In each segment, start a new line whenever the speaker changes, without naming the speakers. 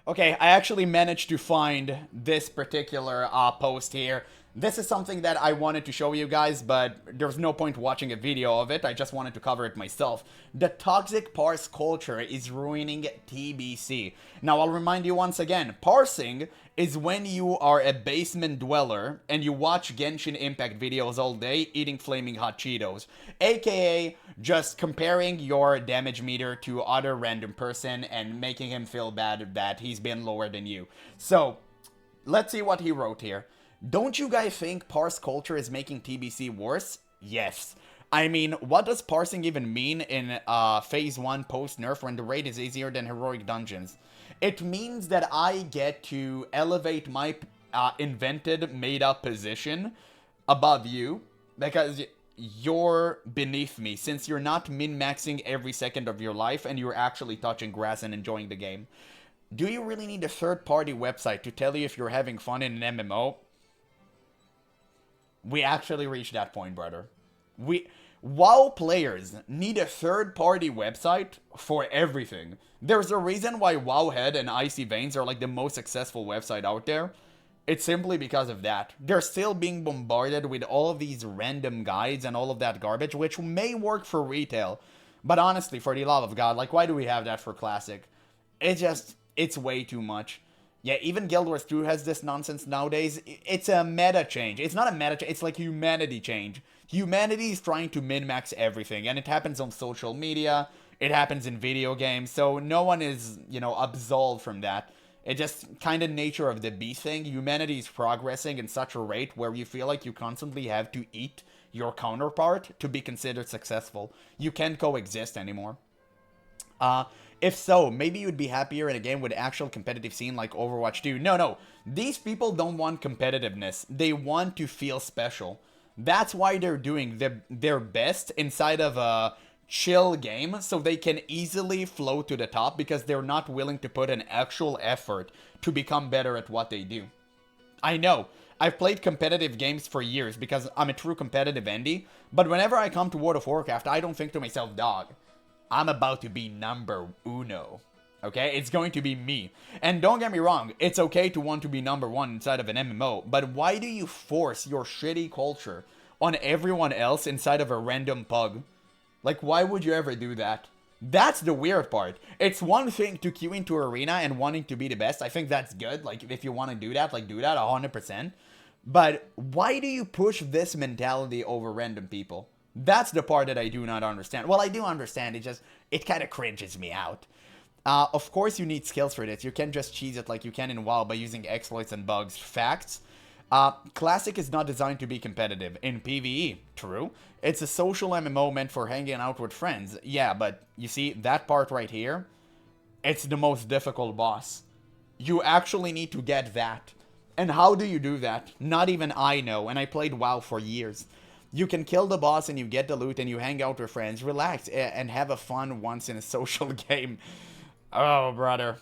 Okay, I actually managed to find this particular post here. This is something that I wanted to show you guys, but there's no point watching a video of it. I just wanted to cover it myself. The toxic parse culture is ruining TBC. Now, I'll remind you once again, parsing is when you are a basement dweller and you watch Genshin Impact videos all day eating flaming hot Cheetos, aka just comparing your damage meter to other random person and making him feel bad that he's been lower than you. So, let's see what he wrote here. Don't you guys think parse culture is making TBC worse? Yes. I mean, what does parsing even mean in phase 1 post-nerf when the raid is easier than heroic dungeons? It means that I get to elevate my invented, made-up position above you because you're beneath me since you're not min-maxing every second of your life and you're actually touching grass and enjoying the game. Do you really need a third-party website to tell you if you're having fun in an MMO? We actually reached that point, brother. WoW players need a third-party website for everything. There's a reason why Wowhead and Icy Veins are like the most successful website out there. It's simply because of that. They're still being bombarded with all of these random guides and all of that garbage, which may work for retail. But honestly, for the love of God, like, why do we have that for Classic? It's way too much. Yeah, even Guild Wars 2 has this nonsense nowadays. It's a meta change. It's not a meta change, it's like humanity change. Humanity is trying to min-max everything, and it happens on social media, it happens in video games, so no one is, absolved from that. It's just kind of nature of the beast thing. Humanity is progressing in such a rate where you feel like you constantly have to eat your counterpart to be considered successful. You can't coexist anymore. If so, maybe you'd be happier in a game with actual competitive scene like Overwatch 2. No. These people don't want competitiveness. They want to feel special. That's why they're doing their best inside of a chill game so they can easily float to the top because they're not willing to put an actual effort to become better at what they do. I know. I've played competitive games for years because I'm a true competitive indie, but whenever I come to World of Warcraft, I don't think to myself, dog, I'm about to be number uno. Okay? It's going to be me. And don't get me wrong, it's okay to want to be number one inside of an MMO, but why do you force your shitty culture on everyone else inside of a random pug? Like, why would you ever do that? That's the weird part. It's one thing to queue into arena and wanting to be the best. I think that's good. Like, if you want to do that, like, do that 100%. But why do you push this mentality over random people? That's the part that I do not understand. Well, I do understand. It kind of cringes me out. Of course, you need skills for this. You can't just cheese it like you can in WoW by using exploits and bugs. Facts. Classic is not designed to be competitive. In PvE, true. It's a social MMO meant for hanging out with friends. Yeah, but you see, that part right here, it's the most difficult boss. You actually need to get that. And how do you do that? Not even I know, and I played WoW for years. You can kill the boss and you get the loot and you hang out with friends, relax, and have a fun once in a social game. Oh, brother.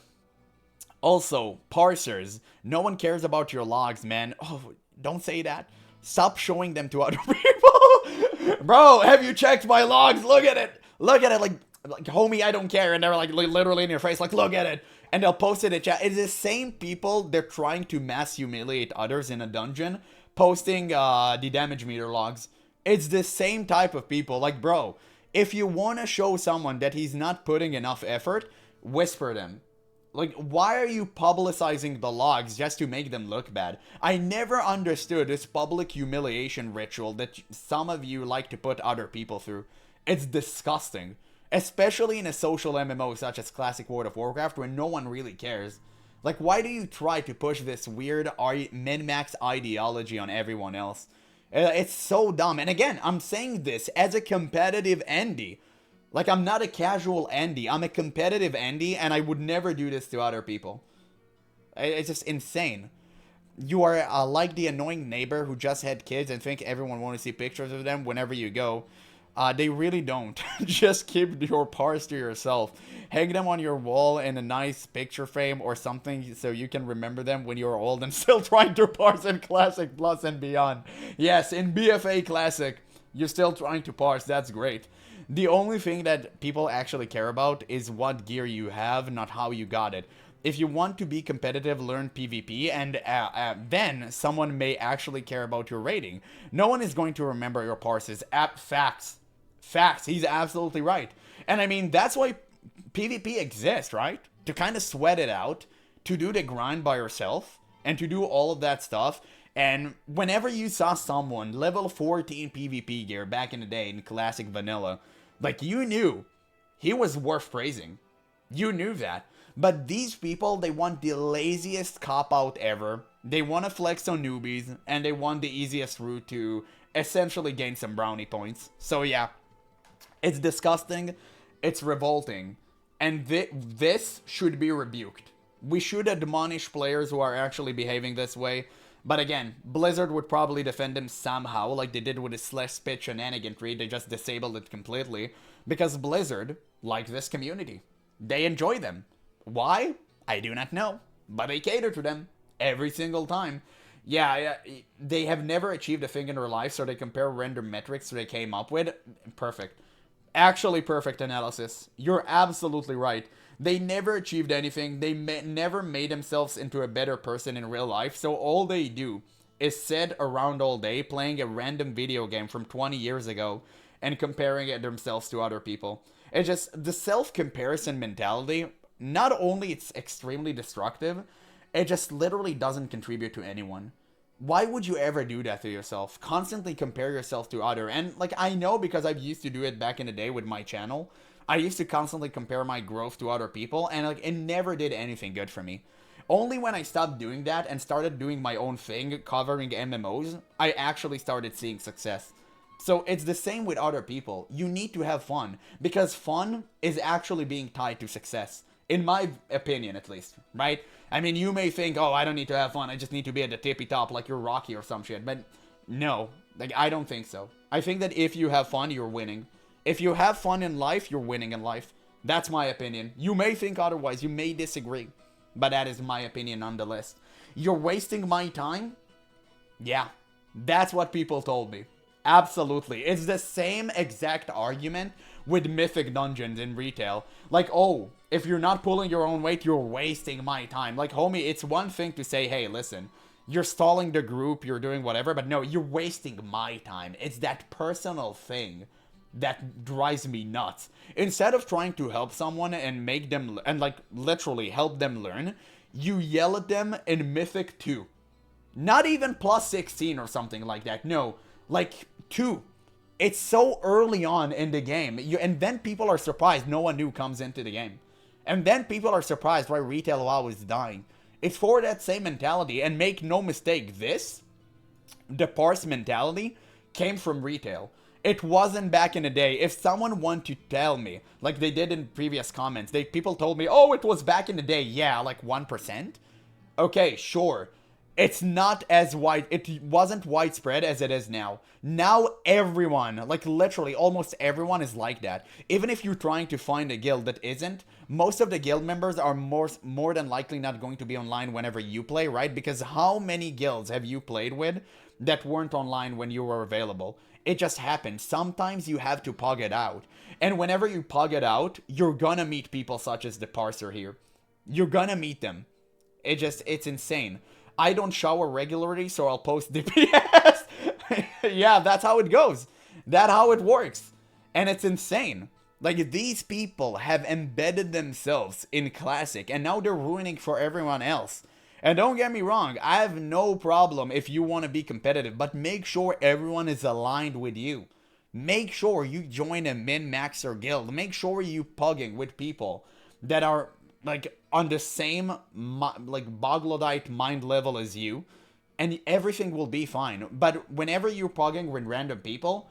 Also, parsers. No one cares about your logs, man. Oh, don't say that. Stop showing them to other people. Bro, have you checked my logs? Look at it. Look at it. Like homie, I don't care. And they're like literally in your face, like, look at it. And they'll post it in chat. It's the same people, they're trying to mass humiliate others in a dungeon, posting the damage meter logs. It's the same type of people. Like, bro, if you want to show someone that he's not putting enough effort, whisper them. Like, why are you publicizing the logs just to make them look bad? I never understood this public humiliation ritual that some of you like to put other people through. It's disgusting. Especially in a social MMO such as Classic World of Warcraft where no one really cares. Like, why do you try to push this weird min-max ideology on everyone else? It's so dumb. And again, I'm saying this as a competitive indie. Like, I'm not a casual indie. I'm a competitive indie, and I would never do this to other people. It's just insane. You are like the annoying neighbor who just had kids and think everyone wants to see pictures of them whenever you go. They really don't. Just keep your parts to yourself. Hang them on your wall in a nice picture frame or something so you can remember them when you're old and still trying to parse in Classic Plus and beyond. Yes, in BFA Classic, you're still trying to parse. That's great. The only thing that people actually care about is what gear you have, not how you got it. If you want to be competitive, learn PvP, and then someone may actually care about your rating. No one is going to remember your parses. Facts. Facts. He's absolutely right. And I mean, that's why PvP exists, right? To kind of sweat it out, to do the grind by yourself, and to do all of that stuff. And whenever you saw someone level 14 PvP gear back in the day in classic vanilla, like, you knew he was worth praising. You knew that. But these people, they want the laziest cop-out ever. They want to flex on newbies, and they want the easiest route to essentially gain some brownie points. So yeah, it's disgusting, it's revolting, and this should be rebuked. We should admonish players who are actually behaving this way. But again, Blizzard would probably defend them somehow, like they did with the Slash-Spit shenanigan tree. They just disabled it completely. Because Blizzard like this community. They enjoy them. Why? I do not know. But they cater to them every single time. Yeah, they have never achieved a thing in their life, so they compare random metrics they came up with. Perfect. Actually perfect analysis. You're absolutely right. They never achieved anything. They never made themselves into a better person in real life. So all they do is sit around all day playing a random video game from 20 years ago and comparing it themselves to other people. It's just the self-comparison mentality. Not only it's extremely destructive, it just literally doesn't contribute to anyone. Why would you ever do that to yourself? Constantly compare yourself to other. And like, I know because I've used to do it back in the day with my channel. I used to constantly compare my growth to other people, and like, it never did anything good for me. Only when I stopped doing that and started doing my own thing, covering MMOs, I actually started seeing success. So it's the same with other people. You need to have fun, because fun is actually being tied to success. In my opinion, at least, right? I mean, you may think, oh, I don't need to have fun, I just need to be at the tippy top like you're Rocky or some shit. But no, like, I don't think so. I think that if you have fun, you're winning. If you have fun in life, you're winning in life. That's my opinion. You may think otherwise, you may disagree, but that is my opinion nonetheless. You're wasting my time? Yeah, that's what people told me. Absolutely. It's the same exact argument with mythic dungeons in retail. Like, oh, if you're not pulling your own weight, you're wasting my time. Like, homie, it's one thing to say, hey, listen, you're stalling the group, you're doing whatever, but no, you're wasting my time. It's that personal thing that drives me nuts. Instead of trying to help someone and make them, and like literally help them learn, you yell at them in Mythic 2. Not even plus 16 or something like that. No, like 2. It's so early on in the game. And then people are surprised no one new comes into the game. And then people are surprised why retail WoW is dying. It's for that same mentality. And make no mistake, the Parse mentality, came from retail. It wasn't back in the day. If someone wanted to tell me, like they did in previous comments, people told me, oh, it was back in the day. Yeah, like 1%. Okay, sure. It's not as wide. It wasn't widespread as it is now. Now everyone, like literally almost everyone is like that. Even if you're trying to find a guild that isn't, most of the guild members are more than likely not going to be online whenever you play, right? Because how many guilds have you played with that weren't online when you were available? It just happens. Sometimes you have to pug it out. And whenever you pug it out, you're gonna meet people such as the Parser here. You're gonna meet them. It's insane. I don't shower regularly, so I'll post DPS. Yeah, that's how it goes. That's how it works. And it's insane. Like, these people have embedded themselves in Classic, and now they're ruining for everyone else. And don't get me wrong, I have no problem if you want to be competitive, but make sure everyone is aligned with you. Make sure you join a min-maxer guild. Make sure you pugging with people that are, like, on the same, like, Boglodyte mind level as you, and everything will be fine. But whenever you're pugging with random people,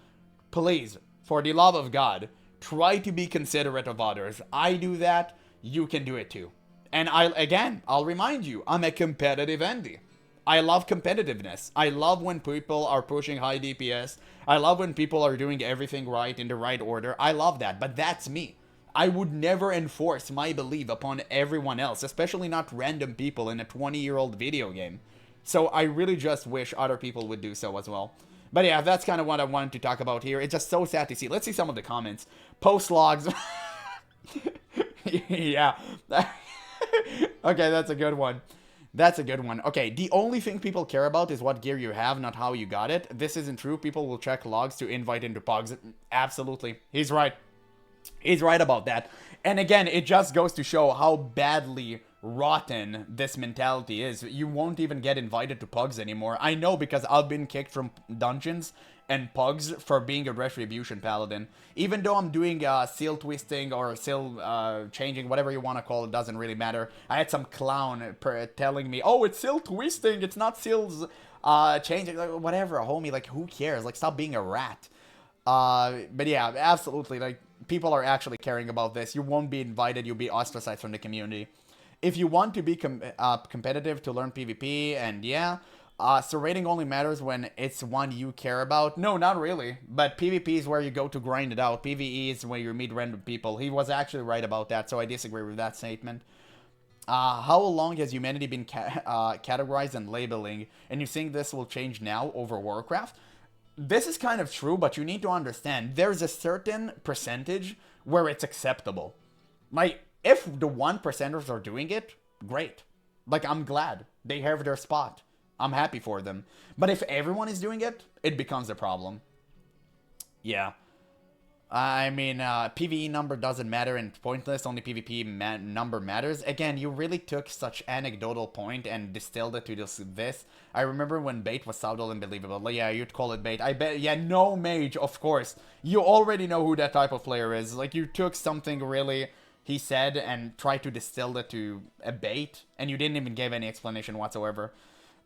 please, for the love of God, try to be considerate of others. I do that, you can do it too. And I'll remind you, I'm a competitive Andy. I love competitiveness. I love when people are pushing high DPS. I love when people are doing everything right in the right order. I love that, but that's me. I would never enforce my belief upon everyone else, especially not random people in a 20-year-old video game. So I really just wish other people would do so as well. But yeah, that's kind of what I wanted to talk about here. It's just so sad to see. Let's see some of the comments. Post logs. Yeah. Okay, that's a good one. That's a good one. Okay, the only thing people care about is what gear you have, not how you got it. This isn't true. People will check logs to invite into pugs. Absolutely. He's right. He's right about that. And again, it just goes to show how badly rotten this mentality is. You won't even get invited to pugs anymore. I know because I've been kicked from dungeons and pugs for being a retribution paladin. Even though I'm doing seal twisting or seal changing, whatever you want to call it, doesn't really matter. I had some clown telling me, oh, it's seal twisting, it's not seals changing, like, whatever, homie, like, who cares? Like, stop being a rat. But yeah, absolutely, like, people are actually caring about this. You won't be invited, you'll be ostracized from the community. If you want to be competitive to learn PvP, and yeah, so rating only matters when it's one you care about. No, not really. But PvP is where you go to grind it out. PvE is where you meet random people. He was actually right about that, so I disagree with that statement. How long has humanity been categorized and labeling? And you think this will change now over Warcraft? This is kind of true, but you need to understand there's a certain percentage where it's acceptable. Like, if the 1%ers are doing it, great. Like, I'm glad they have their spot. I'm happy for them. But if everyone is doing it, it becomes a problem. Yeah. I mean, PvE number doesn't matter and pointless, only PvP number matters. Again, you really took such anecdotal point and distilled it to this. I remember when bait was subtle and believable. Yeah, you'd call it bait. I bet, yeah, no mage, of course. You already know who that type of player is. Like, you took something really, he said, and tried to distill it to a bait, and you didn't even give any explanation whatsoever.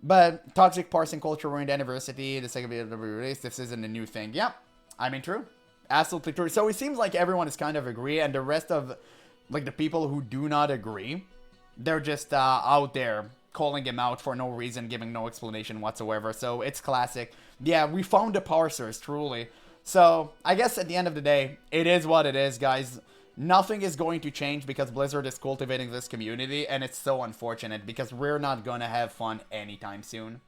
But toxic parsing culture ruined anniversary, the second video release, this isn't a new thing. Yeah, I mean, true. Absolutely true. So it seems like everyone is kind of agree, and the rest of, like, the people who do not agree, they're just out there calling him out for no reason, giving no explanation whatsoever. So it's classic. Yeah, we found the parsers, truly. So I guess at the end of the day, it is what it is, guys. Nothing is going to change because Blizzard is cultivating this community, and it's so unfortunate because we're not going to have fun anytime soon.